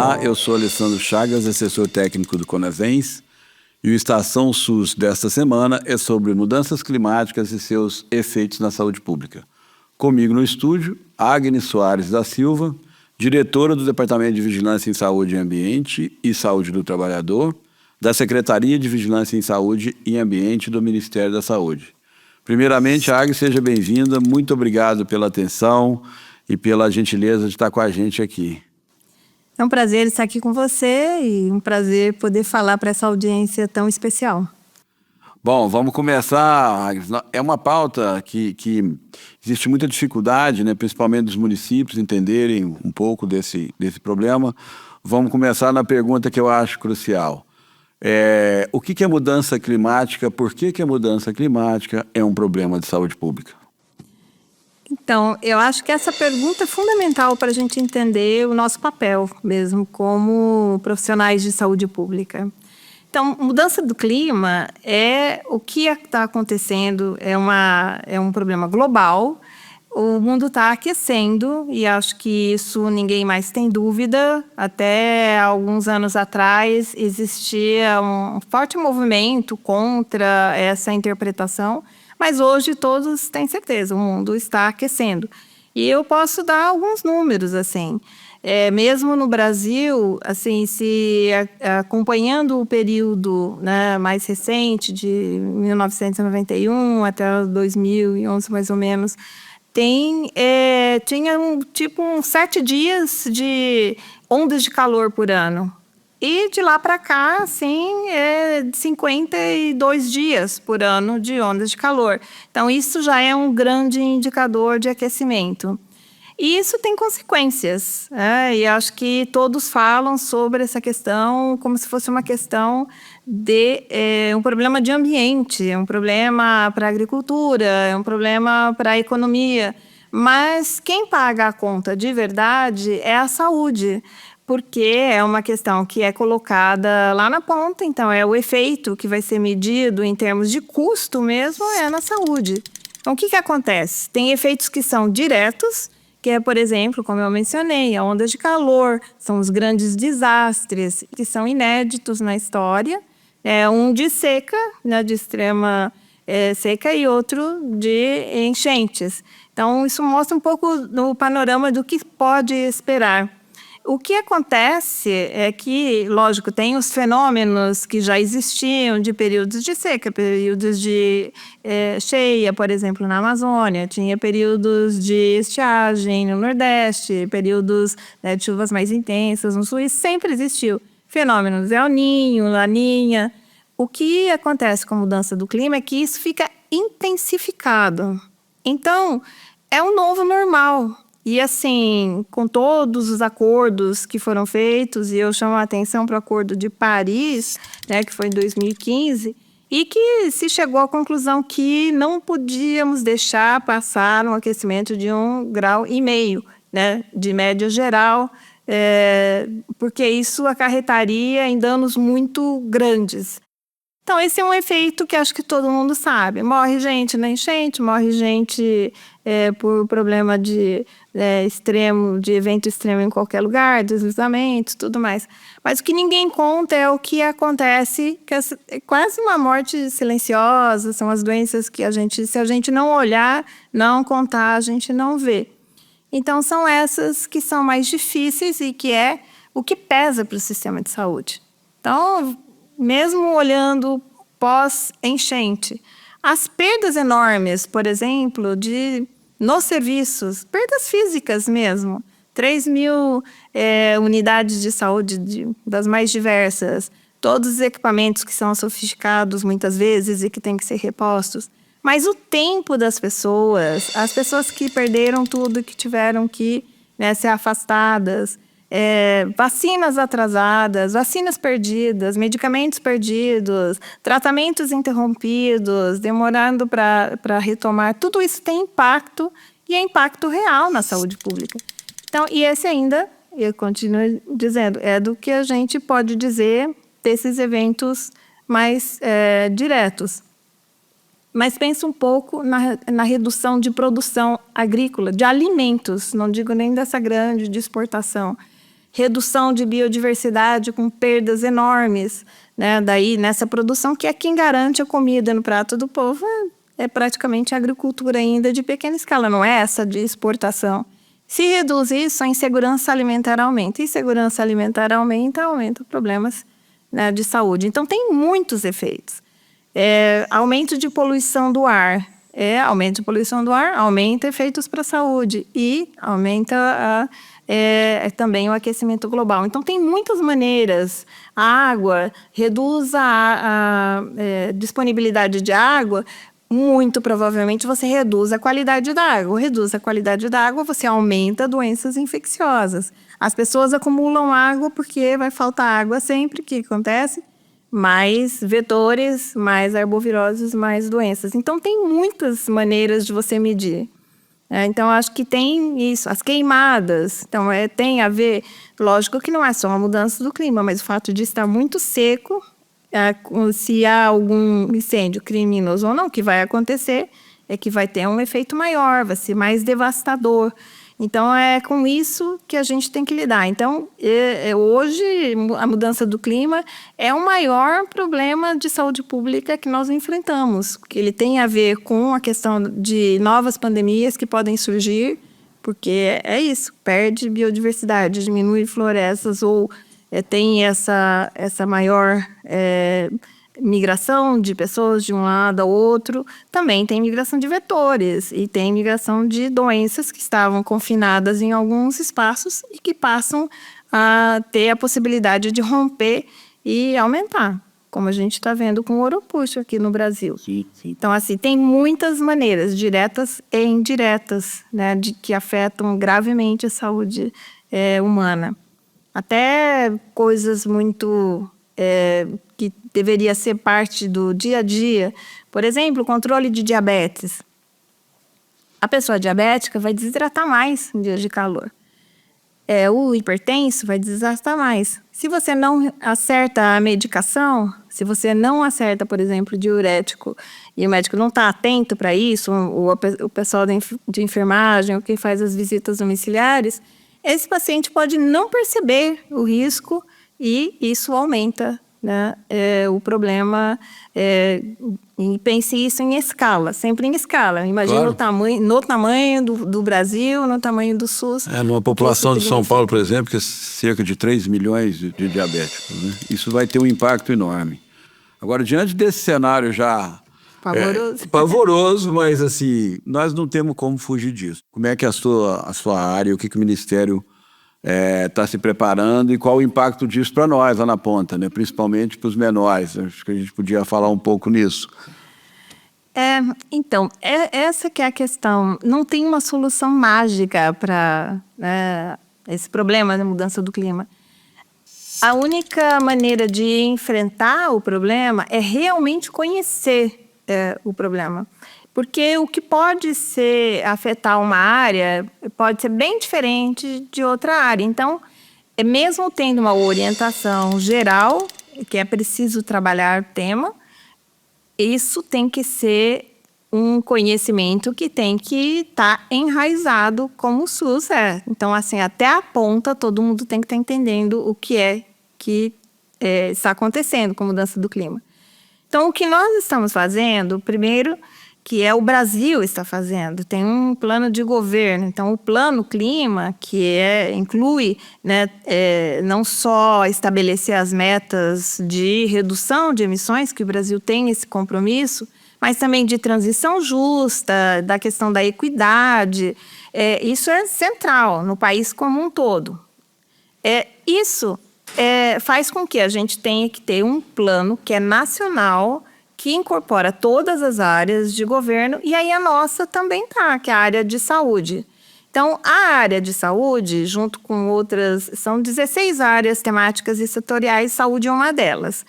Olá, eu sou Alessandro Chagas, assessor técnico do Conavens, e o Estação SUS desta semana é sobre mudanças climáticas e seus efeitos na saúde pública. Comigo no estúdio, Agnes Soares da Silva, diretora do Departamento de Vigilância em Saúde e Ambiente e Saúde do Trabalhador, da Secretaria de Vigilância em Saúde e Ambiente do Ministério da Saúde. Primeiramente, Agnes, seja bem-vinda, muito obrigado pela atenção e pela gentileza de estar com a gente aqui. É um prazer estar aqui com você e um prazer poder falar para essa audiência tão especial. Bom, vamos começar. É uma pauta que existe muita dificuldade, né, principalmente dos municípios, entenderem um pouco desse problema. Vamos começar na pergunta que eu acho crucial. O que é mudança climática? Por que a mudança climática é um problema de saúde pública? Então, eu acho que essa pergunta é fundamental para a gente entender o nosso papel mesmo como profissionais de saúde pública. Então, mudança do clima é o que está acontecendo, é um problema global. O mundo está aquecendo e acho que isso ninguém mais tem dúvida. Até alguns anos atrás existia um forte movimento contra essa interpretação, mas hoje todos têm certeza, o mundo está aquecendo. E eu posso dar alguns números, assim. Mesmo no Brasil, assim, acompanhando o período, né, mais recente, de 1991 até 2011, mais ou menos, tinha uns 7 dias de ondas de calor por ano. E de lá para cá, assim, 52 dias por ano de ondas de calor. Então, isso já é um grande indicador de aquecimento. E isso tem consequências, e acho que todos falam sobre essa questão como se fosse uma questão de um problema de ambiente, um problema para a agricultura, é um problema para a economia. Mas quem paga a conta de verdade é a saúde, porque é uma questão que é colocada lá na ponta, então é o efeito que vai ser medido em termos de custo mesmo, é na saúde. Então, o que acontece? Tem efeitos que são diretos, que é, por exemplo, como eu mencionei, a onda de calor, são os grandes desastres que são inéditos na história. Um de seca, né, de extrema seca, e outro de enchentes. Então, isso mostra um pouco no panorama do que pode esperar. O que acontece é que, lógico, tem os fenômenos que já existiam de períodos de seca, períodos de cheia, por exemplo, na Amazônia, tinha períodos de estiagem no Nordeste, períodos, né, de chuvas mais intensas no Sul, isso sempre existiu. Fenômenos El Niño, Laninha. O que acontece com a mudança do clima é que isso fica intensificado. Então, é um novo normal. E, assim, com todos os acordos que foram feitos, e eu chamo a atenção para o Acordo de Paris, né, que foi em 2015, e que se chegou à conclusão que não podíamos deixar passar um aquecimento de 1,5 grau, né, de média geral, porque isso acarretaria em danos muito grandes. Então, esse é um efeito que acho que todo mundo sabe. Morre gente na enchente, morre gente por problema de evento extremo em qualquer lugar, deslizamentos, tudo mais. Mas o que ninguém conta é o que acontece, que é quase uma morte silenciosa, são as doenças que se a gente não olhar, não contar, a gente não vê. Então, são essas que são mais difíceis e que é o que pesa para o sistema de saúde. Então, mesmo olhando pós-enchente, as perdas enormes, por exemplo, nos serviços, perdas físicas mesmo, 3.000 unidades de saúde das mais diversas, todos os equipamentos que são sofisticados muitas vezes e que têm que ser repostos. Mas o tempo das pessoas, as pessoas que perderam tudo, que tiveram que, né, ser afastadas, vacinas atrasadas, vacinas perdidas, medicamentos perdidos, tratamentos interrompidos, demorando para retomar, tudo isso tem impacto, e é impacto real na saúde pública. Então, e esse ainda, eu continuo dizendo, é do que a gente pode dizer desses eventos mais diretos. Mas pensa um pouco na redução de produção agrícola, de alimentos, não digo nem dessa grande de exportação. redução de biodiversidade com perdas enormes, né? Daí, nessa produção, que é quem garante a comida no prato do povo, é praticamente a agricultura ainda de pequena escala, não é essa de exportação. Se reduz isso, a insegurança alimentar aumenta. Insegurança alimentar aumenta problemas, né, de saúde. Então, tem muitos efeitos. Aumento de poluição do ar. Aumento de poluição do ar aumenta efeitos para a saúde e aumenta também o aquecimento global. Então, tem muitas maneiras. A água reduz a disponibilidade de água. Muito provavelmente você reduz a qualidade da água. Reduz a qualidade da água, você aumenta doenças infecciosas. As pessoas acumulam água porque vai faltar água sempre. O que acontece? Mais vetores, mais arboviroses, mais doenças. Então, tem muitas maneiras de você medir. Então, acho que tem isso. As queimadas, então, tem a ver... Lógico que não é só a mudança do clima, mas o fato de estar muito seco, se há algum incêndio criminoso ou não, que vai acontecer, é que vai ter um efeito maior, vai ser mais devastador. Então, é com isso que a gente tem que lidar. Então, hoje, a mudança do clima é o maior problema de saúde pública que nós enfrentamos, porque ele tem a ver com a questão de novas pandemias que podem surgir, porque é isso, perde biodiversidade, diminui florestas ou tem essa maior migração de pessoas de um lado ao outro. Também tem migração de vetores e tem migração de doenças que estavam confinadas em alguns espaços e que passam a ter a possibilidade de romper e aumentar, como a gente está vendo com o ouro-puxo aqui no Brasil. Sim. Então, assim, tem muitas maneiras, diretas e indiretas, né, que afetam gravemente a saúde humana. Até coisas muito... que deveria ser parte do dia a dia. Por exemplo, o controle de diabetes. A pessoa diabética vai desidratar mais em dias de calor. O hipertenso vai desidratar mais. Se você não acerta a medicação, se você não acerta, por exemplo, o diurético, e o médico não está atento para isso, o pessoal de enfermagem, ou quem faz as visitas domiciliares, esse paciente pode não perceber o risco e isso aumenta, né, o problema. E pense isso em escala, sempre em escala. Imagina Claro. no tamanho do Brasil, no tamanho do SUS. Numa população de São Paulo, por exemplo, que é cerca de 3 milhões de diabéticos, né? Isso vai ter um impacto enorme. Agora, diante desse cenário já... Pavoroso. Pavoroso, mas assim, nós não temos como fugir disso. Como é que a sua área, o que o Ministério está se preparando e qual o impacto disso para nós lá na ponta, né? Principalmente para os menores? Acho que a gente podia falar um pouco nisso. Então, essa que é a questão. Não tem uma solução mágica para esse problema da mudança do clima. A única maneira de enfrentar o problema é realmente conhecer o problema. Porque o que pode afetar uma área pode ser bem diferente de outra área. Então, mesmo tendo uma orientação geral, que é preciso trabalhar o tema, isso tem que ser um conhecimento que tem que estar enraizado como o SUS é. Então, assim, até a ponta, todo mundo tem que estar entendendo o que está acontecendo com a mudança do clima. Então, o que nós estamos fazendo, primeiro, que o Brasil está fazendo, tem um plano de governo. Então, o plano clima, que inclui, né, não só estabelecer as metas de redução de emissões, que o Brasil tem esse compromisso, mas também de transição justa, da questão da equidade. Isso é central no país como um todo. Isso faz com que a gente tenha que ter um plano que é nacional, que incorpora todas as áreas de governo, e aí a nossa também que é a área de saúde. Então, a área de saúde, junto com outras, são 16 áreas temáticas e setoriais, saúde é uma delas.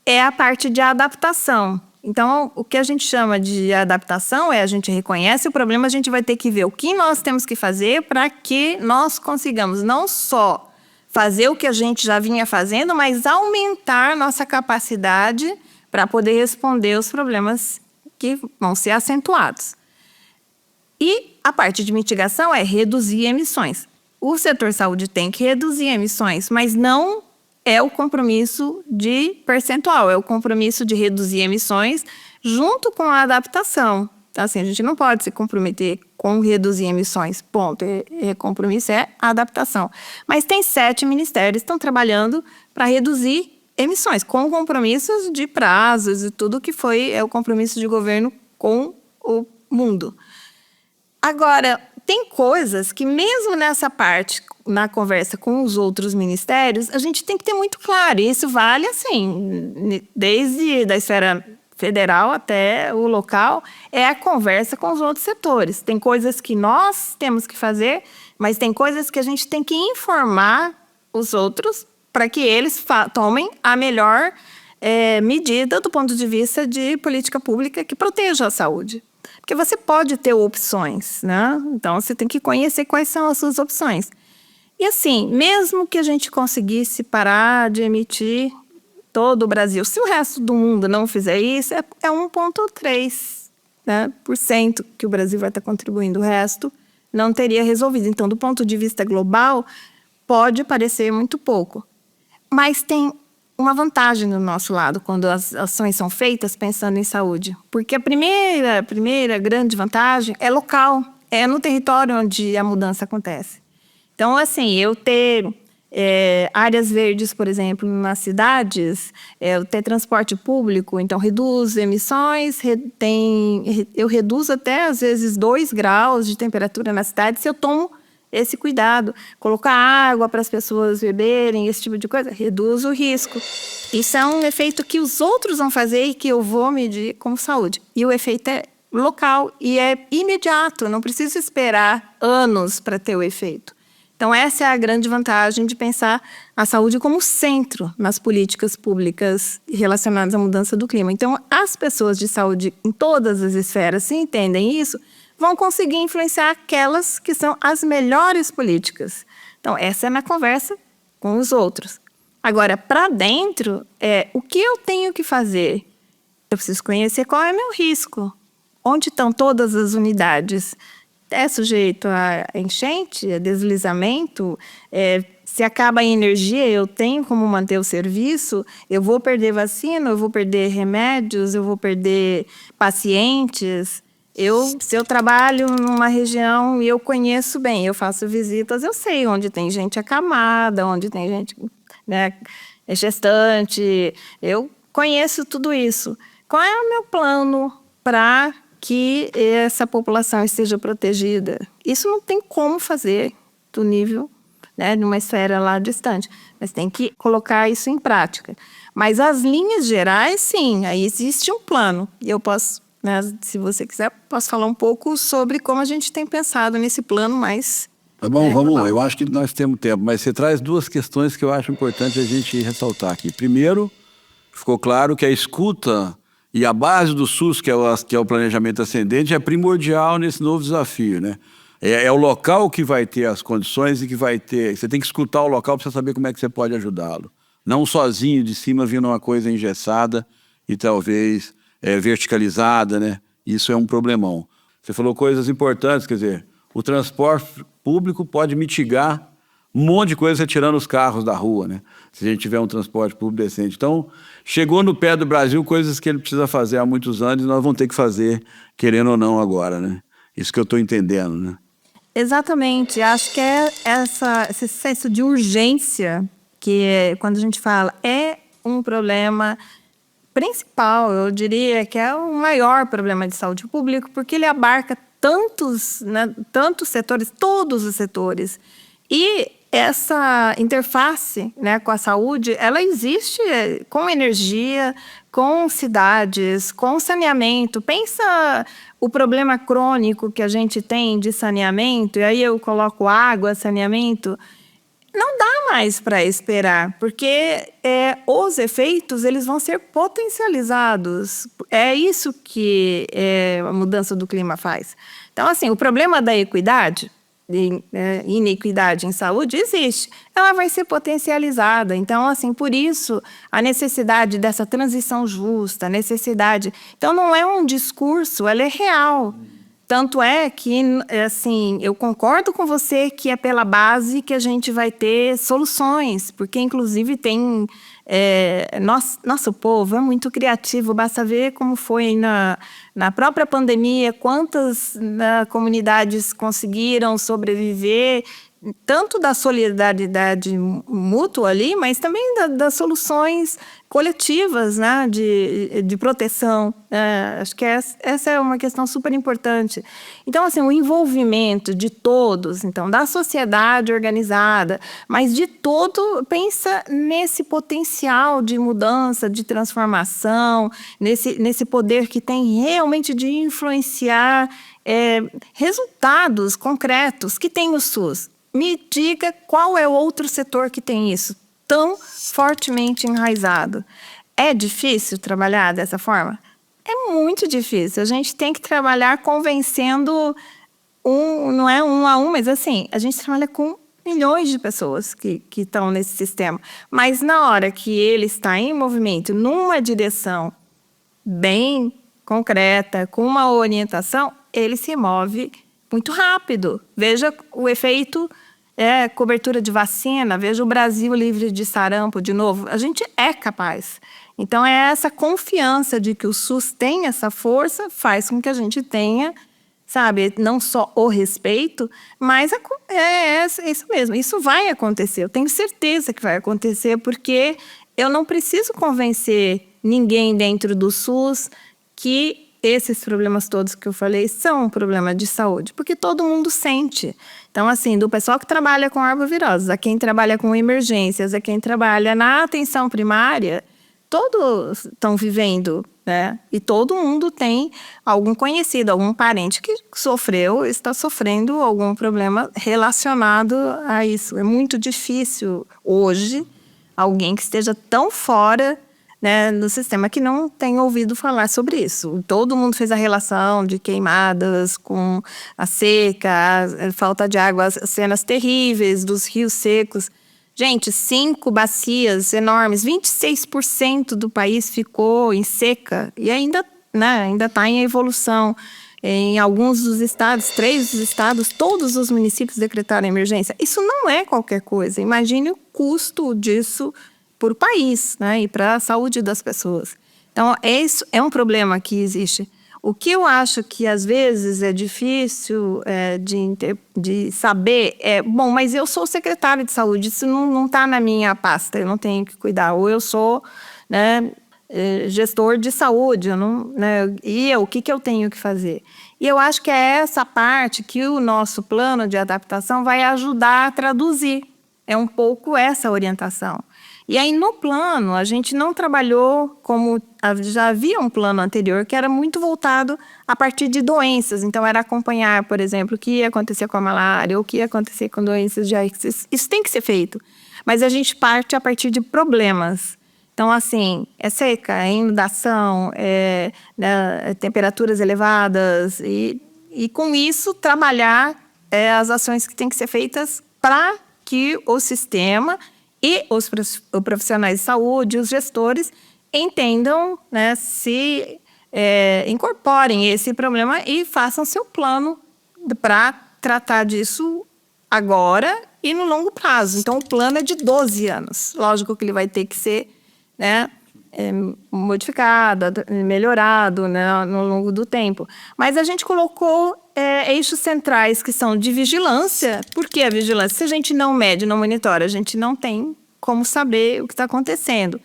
É a parte de adaptação. Então, o que a gente chama de adaptação a gente reconhece o problema, a gente vai ter que ver o que nós temos que fazer para que nós consigamos não só fazer o que a gente já vinha fazendo, mas aumentar nossa capacidade para poder responder os problemas que vão ser acentuados. E a parte de mitigação é reduzir emissões. o setor saúde tem que reduzir emissões, mas não é o compromisso de percentual, é o compromisso de reduzir emissões junto com a adaptação. Então, assim, a gente não pode se comprometer com reduzir emissões, ponto. Compromisso é a adaptação. Mas tem 7 ministérios que estão trabalhando para reduzir emissões, com compromissos de prazos e tudo que é o compromisso de governo com o mundo. Agora, tem coisas que mesmo nessa parte, na conversa com os outros ministérios, a gente tem que ter muito claro. E isso vale, assim, desde a esfera federal até o local, é a conversa com os outros setores. Tem coisas que nós temos que fazer, mas tem coisas que a gente tem que informar os outros para que eles tomem a melhor medida do ponto de vista de política pública que proteja a saúde. Porque você pode ter opções, né? Então, você tem que conhecer quais são as suas opções. E assim, mesmo que a gente conseguisse parar de emitir todo o Brasil, se o resto do mundo não fizer isso, é 1,3%, né, que o Brasil vai estar contribuindo. O resto não teria resolvido. Então, do ponto de vista global, pode parecer muito pouco. Mas tem uma vantagem do nosso lado quando as ações são feitas pensando em saúde. Porque a primeira grande vantagem é local, é no território onde a mudança acontece. Então, assim, eu ter áreas verdes, por exemplo, nas cidades, eu ter transporte público, então reduz emissões, eu reduzo até, às vezes, 2 graus de temperatura na cidade se eu tomo esse cuidado. Colocar água para as pessoas beberem, esse tipo de coisa, reduz o risco. Isso é um efeito que os outros vão fazer e que eu vou medir como saúde. E o efeito é local e é imediato, não preciso esperar anos para ter o efeito. Então, essa é a grande vantagem de pensar a saúde como centro nas políticas públicas relacionadas à mudança do clima. Então, as pessoas de saúde em todas as esferas, se entendem isso, vão conseguir influenciar aquelas que são as melhores políticas. Então, essa é na conversa com os outros. Agora, para dentro, o que eu tenho que fazer? Eu preciso conhecer qual é o meu risco. Onde estão todas as unidades? É sujeito a enchente, a deslizamento? Se acaba a energia, eu tenho como manter o serviço? Eu vou perder vacina? Eu vou perder remédios? Eu vou perder pacientes? Se eu trabalho numa região e eu conheço bem, eu faço visitas, eu sei onde tem gente acamada, onde tem gente, né, gestante, eu conheço tudo isso. Qual é o meu plano para que essa população esteja protegida? Isso não tem como fazer do nível, né, numa esfera lá distante, mas tem que colocar isso em prática. Mas as linhas gerais, sim, aí existe um plano, e eu posso, né, se você quiser, posso falar um pouco sobre como a gente tem pensado nesse plano, mas... Tá bom, vamos lá. Eu acho que nós temos tempo, mas você traz 2 questões que eu acho importante a gente ressaltar aqui. Primeiro, ficou claro que a escuta e a base do SUS, que é o planejamento ascendente, é primordial nesse novo desafio, né? É o local que vai ter as condições e que vai ter... Você tem que escutar o local para você saber como é que você pode ajudá-lo. Não sozinho, de cima, vindo uma coisa engessada e talvez verticalizada, né? Isso é um problemão. Você falou coisas importantes, quer dizer, o transporte público pode mitigar um monte de coisa retirando os carros da rua, né? Se a gente tiver um transporte público decente. Então, chegou no pé do Brasil coisas que ele precisa fazer há muitos anos e nós vamos ter que fazer, querendo ou não, agora, né? Isso que eu estou entendendo, né? Exatamente. Acho que esse senso de urgência, que quando a gente fala, é um problema principal, eu diria que é o maior problema de saúde pública, porque ele abarca tantos setores, todos os setores. E essa interface, né, com a saúde, ela existe com energia, com cidades, com saneamento. Pensa o problema crônico que a gente tem de saneamento, e aí eu coloco água, saneamento. Não dá mais para esperar, porque os efeitos eles vão ser potencializados. É isso que a mudança do clima faz. Então, assim, o problema da equidade, inequidade em saúde existe, ela vai ser potencializada. Então, assim, por isso a necessidade dessa transição justa, a necessidade... Então, não é um discurso, ela é real. Tanto é que, assim, eu concordo com você que é pela base que a gente vai ter soluções, porque, inclusive, tem... nosso povo é muito criativo, basta ver como foi na própria pandemia, quantas comunidades conseguiram sobreviver, tanto da solidariedade mútua ali, mas também das soluções coletivas, né, de proteção. Acho que essa é uma questão super importante. Então, assim, o envolvimento de todos, então, da sociedade organizada, mas de todo, pensa nesse potencial de mudança, de transformação, nesse poder que tem realmente de influenciar resultados concretos que tem o SUS. Me diga qual é o outro setor que tem isso tão fortemente enraizado. É difícil trabalhar dessa forma? É muito difícil. A gente tem que trabalhar convencendo, não é um a um, mas assim, a gente trabalha com milhões de pessoas que estão nesse sistema. Mas na hora que ele está em movimento, numa direção bem concreta, com uma orientação, ele se move muito rápido. Veja o efeito cobertura de vacina, veja o Brasil livre de sarampo de novo. A gente é capaz. Então, essa confiança de que o SUS tem essa força, faz com que a gente tenha, sabe, não só o respeito, mas é isso mesmo. Isso vai acontecer. Eu tenho certeza que vai acontecer, porque eu não preciso convencer ninguém dentro do SUS que esses problemas todos que eu falei são um problema de saúde, porque todo mundo sente. Então, assim, do pessoal que trabalha com arboviroses, a quem trabalha com emergências, a quem trabalha na atenção primária, todos estão vivendo, né? E todo mundo tem algum conhecido, algum parente que sofreu, está sofrendo algum problema relacionado a isso. É muito difícil hoje alguém que esteja tão fora, né, no sistema que não tem ouvido falar sobre isso. Todo mundo fez a relação de queimadas com a seca, a falta de água, as cenas terríveis dos rios secos. Gente, 5 bacias enormes, 26% do país ficou em seca e ainda está em evolução. Em alguns dos estados, 3 dos estados, todos os municípios decretaram emergência. Isso não é qualquer coisa. Imagine o custo disso por país, né, e para a saúde das pessoas. Então, isso é um problema que existe. O que eu acho que, às vezes, é difícil de saber bom, mas eu sou secretário de saúde, isso não está na minha pasta, eu não tenho que cuidar. Ou eu sou, né, gestor de saúde, o que eu tenho que fazer? E eu acho que é essa parte que o nosso plano de adaptação vai ajudar a traduzir. É um pouco essa orientação. E aí, no plano, a gente não trabalhou como... Já havia um plano anterior que era muito voltado a partir de doenças. Então, era acompanhar, por exemplo, o que ia acontecer com a malária, ou o que ia acontecer com doenças de AIDS. Isso tem que ser feito. Mas a gente parte a partir de problemas. Então, assim, é seca, é inundação, temperaturas elevadas. E com isso, trabalhar as ações que têm que ser feitas para que o sistema... e os profissionais de saúde, os gestores, entendam, né, se incorporem esse problema e façam seu plano para tratar disso agora e no longo prazo. Então, o plano é de 12 anos. Lógico que ele vai ter que ser, né, modificado, melhorado, né, no longo do tempo. Mas a gente colocou eixos centrais que são de vigilância. Por que a vigilância? Se a gente não mede, não monitora, a gente não tem como saber o que está acontecendo.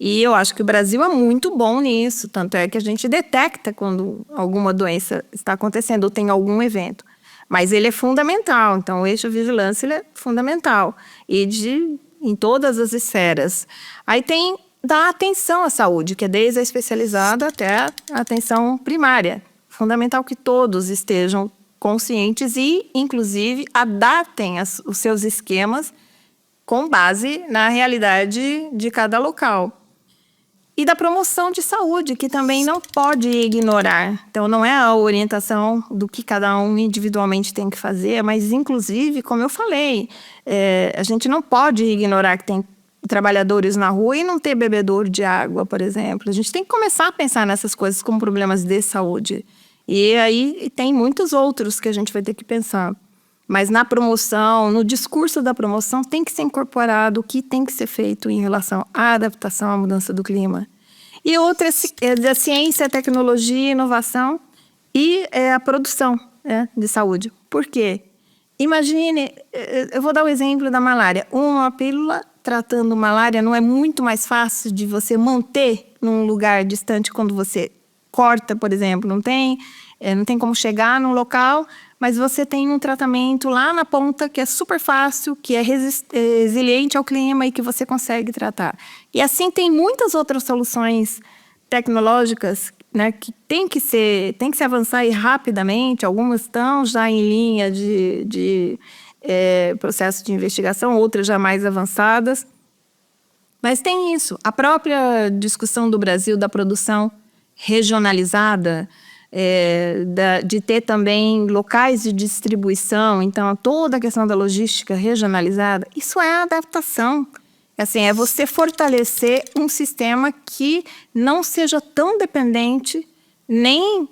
E eu acho que o Brasil é muito bom nisso, tanto é que a gente detecta quando alguma doença está acontecendo ou tem algum evento. Mas ele é fundamental, então o eixo vigilância ele é fundamental, em todas as esferas. Aí tem da atenção à saúde, que é desde a especializada até a atenção primária. Fundamental que todos estejam conscientes e, inclusive, adaptem os seus esquemas com base na realidade de cada local. E da promoção de saúde, que também não pode ignorar. Então, não é a orientação do que cada um individualmente tem que fazer, mas, inclusive, como eu falei, a gente não pode ignorar que tem trabalhadores na rua e não ter bebedouro de água, por exemplo. A gente tem que começar a pensar nessas coisas como problemas de saúde. E aí tem muitos outros que a gente vai ter que pensar. Mas na promoção, no discurso da promoção, tem que ser incorporado o que tem que ser feito em relação à adaptação à mudança do clima. E outra é da ciência, tecnologia, inovação e a produção de saúde. Por quê? Imagine, eu vou dar o exemplo da malária. Uma pílula tratando malária não é muito mais fácil de você manter num lugar distante quando você corta, por exemplo. Não tem como chegar num local, mas você tem um tratamento lá na ponta que é super fácil, que é resiliente ao clima e que você consegue tratar. E assim tem muitas outras soluções tecnológicas, né, que tem que se avançar rapidamente. Algumas estão já em linha de processo de investigação, outras já mais avançadas. Mas tem isso. A própria discussão do Brasil da produção regionalizada, de ter também locais de distribuição, então toda a questão da logística regionalizada, isso é adaptação. Assim, é você fortalecer um sistema que não seja tão dependente nem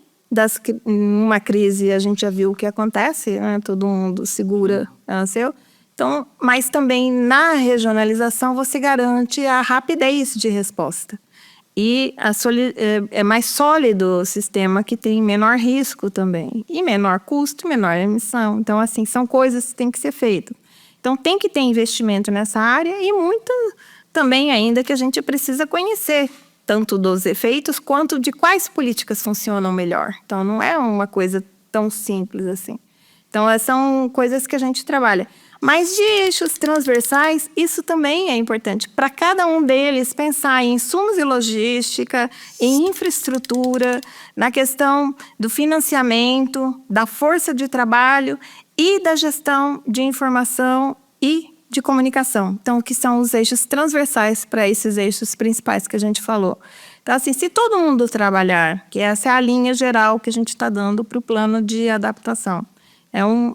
numa crise, a gente já viu o que acontece, né? Todo mundo segura seu. Então, mas também na regionalização você garante a rapidez de resposta. E é mais sólido o sistema, que tem menor risco também. E menor custo, menor emissão. Então, assim, são coisas que têm que ser feitas. Então, tem que ter investimento nessa área e muito também ainda que a gente precisa conhecer, tanto dos efeitos quanto de quais políticas funcionam melhor. Então, não é uma coisa tão simples assim. Então, são coisas que a gente trabalha. Mas de eixos transversais, isso também é importante. Para cada um deles, pensar em insumos e logística, em infraestrutura, na questão do financiamento, da força de trabalho e da gestão de informação e de comunicação. Então, que são os eixos transversais para esses eixos principais que a gente falou. Então, assim, se todo mundo trabalhar, que essa é a linha geral que a gente está dando para o plano de adaptação.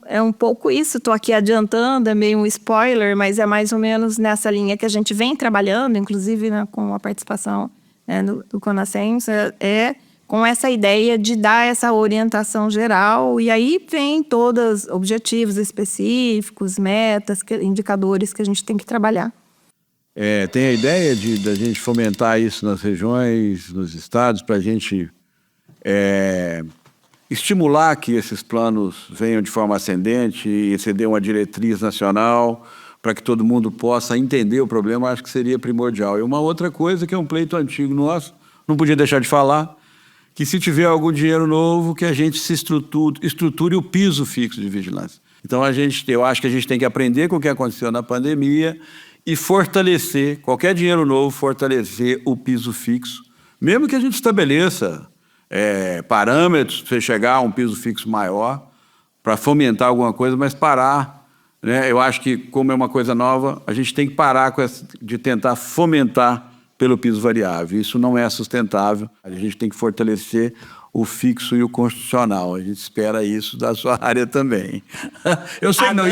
É um pouco isso, estou aqui adiantando, é meio um spoiler, mas é mais ou menos nessa linha que a gente vem trabalhando, inclusive, né, com a participação do Conascens, com essa ideia de dar essa orientação geral, e aí vem todos objetivos específicos, metas, indicadores que a gente tem que trabalhar. Tem a ideia da gente fomentar isso nas regiões, nos estados, para a gente estimular que esses planos venham de forma ascendente e exceder uma diretriz nacional para que todo mundo possa entender o problema. Acho que seria primordial. E uma outra coisa, que é um pleito antigo nosso, não podia deixar de falar, que se tiver algum dinheiro novo, que a gente se estruture o piso fixo de vigilância. Então, eu acho que a gente tem que aprender com o que aconteceu na pandemia e fortalecer, qualquer dinheiro novo, fortalecer o piso fixo, mesmo que a gente estabeleça parâmetros para você chegar a um piso fixo maior, para fomentar alguma coisa, mas parar, né? Eu acho que, como é uma coisa nova, a gente tem que parar de tentar fomentar pelo piso variável. Isso não é sustentável. A gente tem que fortalecer o fixo e o constitucional. A gente espera isso da sua área também. Eu sei que não,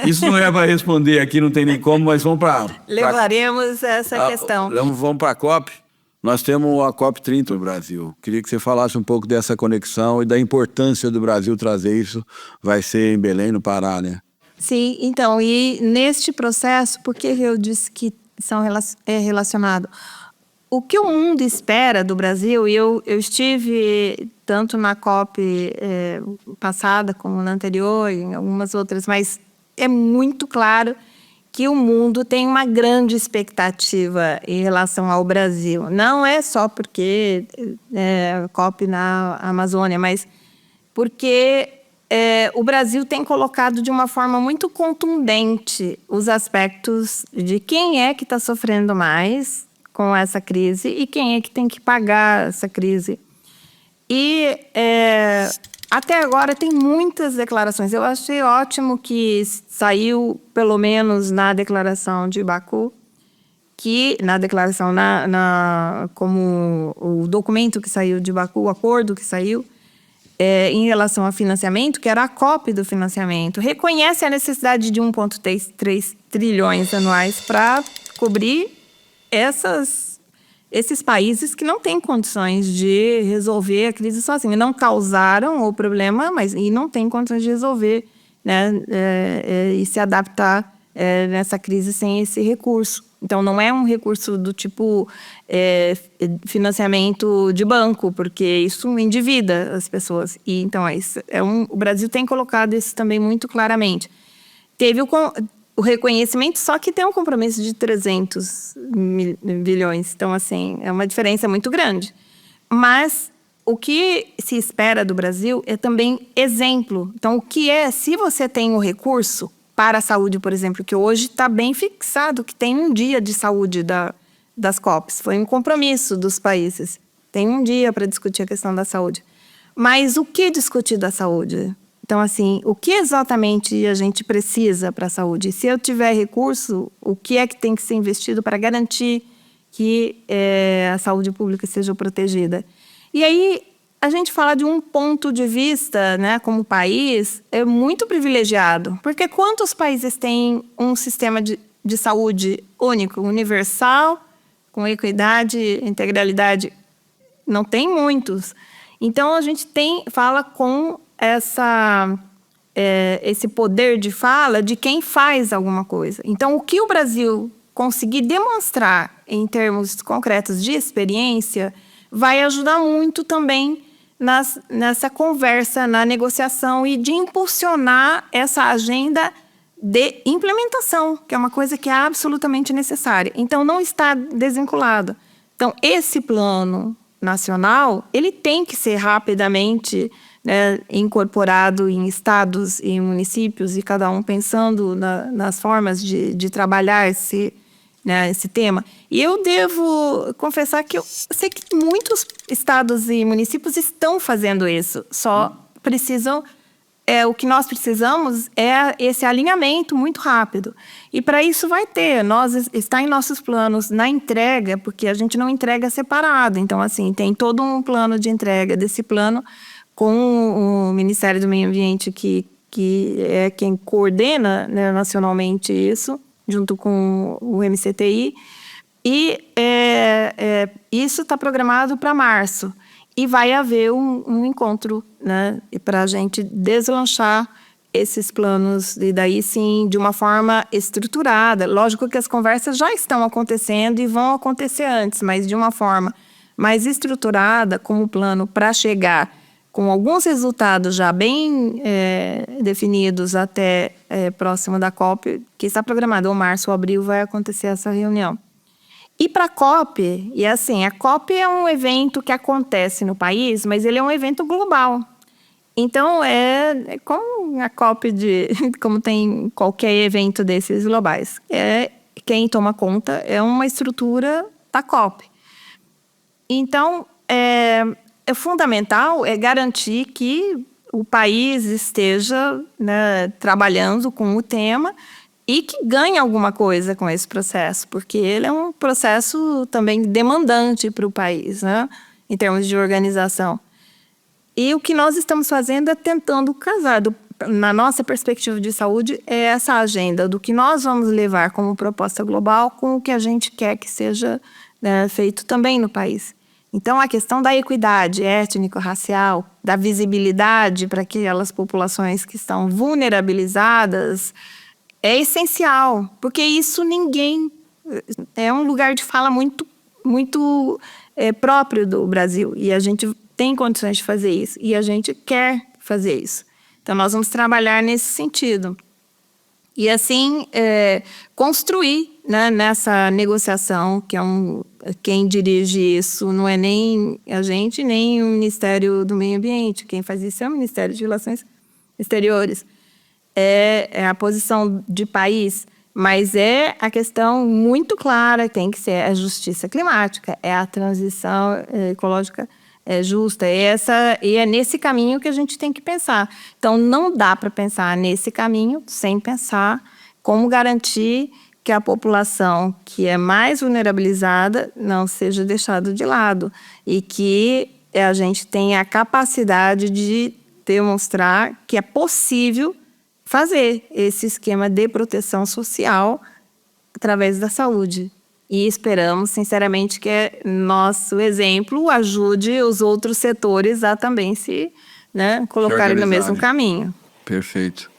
isso não é para responder aqui, não tem nem como, mas vamos para... Levaremos essa questão. Vamos para a COP. Nós temos a COP30 no Brasil. Queria que você falasse um pouco dessa conexão e da importância do Brasil trazer isso. Vai ser em Belém, no Pará, né? Sim, então, e neste processo, por que eu disse que é relacionado? O que o mundo espera do Brasil, e eu estive tanto na COP passada como na anterior, e em algumas outras, mas é muito claro que o mundo tem uma grande expectativa em relação ao Brasil. Não é só porque COP na Amazônia, mas porque o Brasil tem colocado de uma forma muito contundente os aspectos de quem é que está sofrendo mais com essa crise e quem é que tem que pagar essa crise. E até agora tem muitas declarações. Eu achei ótimo que saiu, pelo menos na declaração de Baku, na declaração, como o documento que saiu de Baku, o acordo que saiu, em relação ao financiamento, que era a COP do financiamento, reconhece a necessidade de 1,3 trilhões anuais para cobrir esses países que não têm condições de resolver a crise sozinhos. Não causaram o problema, mas e não têm condições de resolver, né, e se adaptar nessa crise sem esse recurso. Então, não é um recurso do tipo financiamento de banco, porque isso endivida as pessoas. E, então, o Brasil tem colocado isso também muito claramente. Teve o reconhecimento, só que tem um compromisso de 300 bilhões. Então, assim, é uma diferença muito grande. Mas o que se espera do Brasil é também exemplo. Então, se você tem o recurso para a saúde, por exemplo, que hoje está bem fixado, que tem um dia de saúde das COPs. Foi um compromisso dos países. Tem um dia para discutir a questão da saúde. Mas o que discutir da saúde? Então, assim, o que exatamente a gente precisa para a saúde? Se eu tiver recurso, o que é que tem que ser investido para garantir que a saúde pública seja protegida? E aí, a gente fala de um ponto de vista, né, como país, é muito privilegiado. Porque quantos países têm um sistema de saúde único, universal, com equidade, integralidade? Não tem muitos. Então, a gente fala com esse poder de fala de quem faz alguma coisa. Então, o que o Brasil conseguir demonstrar em termos concretos de experiência vai ajudar muito também nessa conversa, na negociação e de impulsionar essa agenda de implementação, que é uma coisa que é absolutamente necessária. Então, não está desvinculado. Então, esse plano nacional, ele tem que ser rapidamente, né, incorporado em estados e municípios, e cada um pensando nas formas de trabalhar esse tema. E eu devo confessar que eu sei que muitos estados e municípios estão fazendo isso, só precisam... o que nós precisamos é esse alinhamento muito rápido. E para isso está em nossos planos, na entrega, porque a gente não entrega separado. Então, assim, tem todo um plano de entrega desse plano com o Ministério do Meio Ambiente, que é quem coordena, né, nacionalmente isso, junto com o MCTI. E isso está programado para março. E vai haver um encontro, né, para a gente deslanchar esses planos, e daí sim, de uma forma estruturada. Lógico que as conversas já estão acontecendo e vão acontecer antes, mas de uma forma mais estruturada, como plano para chegar com alguns resultados já bem definidos até próximo da COP, que está programado, ou março ou abril vai acontecer essa reunião. E para a COP, e assim, a COP é um evento que acontece no país, mas ele é um evento global. Então, é como a COP como tem qualquer evento desses globais. Quem toma conta é uma estrutura da COP. Então, é fundamental garantir que o país esteja, né, trabalhando com o tema e que ganhe alguma coisa com esse processo, porque ele é um processo também demandante para o país, né, em termos de organização. E o que nós estamos fazendo é tentando casar, na nossa perspectiva de saúde, é essa agenda do que nós vamos levar como proposta global com o que a gente quer que seja, né, feito também no país. Então, a questão da equidade étnico-racial, da visibilidade para aquelas populações que estão vulnerabilizadas, é essencial, porque isso é um lugar de fala muito, muito próprio do Brasil, e a gente tem condições de fazer isso, e a gente quer fazer isso. Então, nós vamos trabalhar nesse sentido. E assim, construir, né, nessa negociação, que quem dirige isso não é nem a gente, nem o Ministério do Meio Ambiente. Quem faz isso é o Ministério de Relações Exteriores. É a posição de país, mas é a questão muito clara, tem que ser a justiça climática, é a transição ecológica justa, e é nesse caminho que a gente tem que pensar. Então, não dá para pensar nesse caminho sem pensar como garantir que a população que é mais vulnerabilizada não seja deixada de lado e que a gente tenha a capacidade de demonstrar que é possível fazer esse esquema de proteção social através da saúde. E esperamos, sinceramente, que nosso exemplo ajude os outros setores a também se colocarem no mesmo caminho. Perfeito.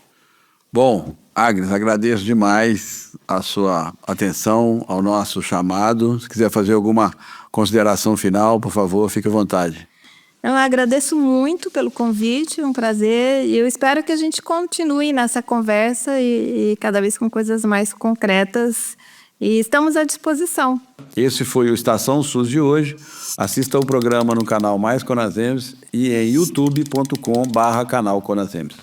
Bom, Agnes, agradeço demais a sua atenção ao nosso chamado. Se quiser fazer alguma consideração final, por favor, fique à vontade. Eu agradeço muito pelo convite, um prazer, e eu espero que a gente continue nessa conversa e cada vez com coisas mais concretas, e estamos à disposição. Esse foi o Estação SUS de hoje. Assista o programa no canal Mais Conasems e em youtube.com/canal Conasems.